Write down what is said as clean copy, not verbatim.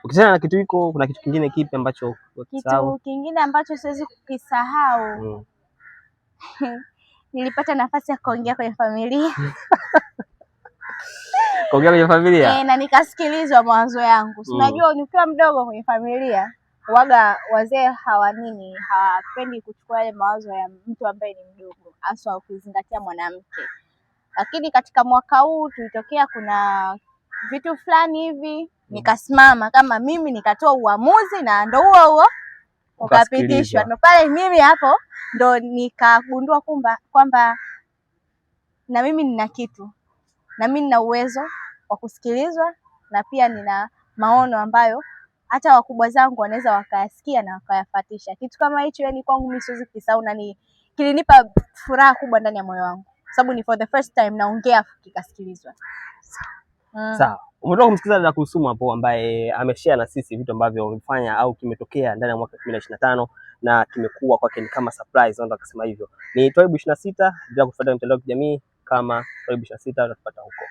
Ukisema na kitu hiko, kuna kitu kingine kipi ambacho kitu kingine ambacho siwezi kukisahau? Nilipata nafasi ya kuongea kwenye familia. Kuongea kwenye familia? Na nikasikilizwa mawazo yangu. Unajua nikiwa mdogo kwenye familia, waga wazee hawapendi kuchukua yale mawazo ya mtu ambaye ni mdogo, hasa ukizingatia mwanamke. Lakini katika mwaka huu tulitokea kuna vitu fulani hivi, nikasimama kama mimi nikatoa uamuzi na ndo huo ukapitishwa. Ndo pale mimi hapo ndo nikagundua kwamba na mimi nina kitu, na mimi nina uwezo wa kusikilizwa, na pia nina maono ambayo hata wakubwa zangu wanaweza wakayasikia na wakayafuatisha. Kitu kama hicho yani kwangu mimi siwezi kusahau, na kilinipa furaha kubwa ndani ya moyo wangu, sababu ni for the first time naongea kikasikilizwa. Sawa. Umetoka kumsikiza dada Kulsumu hapo, ambaye ameshare na sisi vitu ambavyo wamefanya au kimetokea ndani ya mwaka 2025 na kimekuwa kwake ni kama surprise, wanda akasema hivyo. Ni Tribe 26, bila kufuata mtandao wa kijamii kama Tribe 26 utapata huko.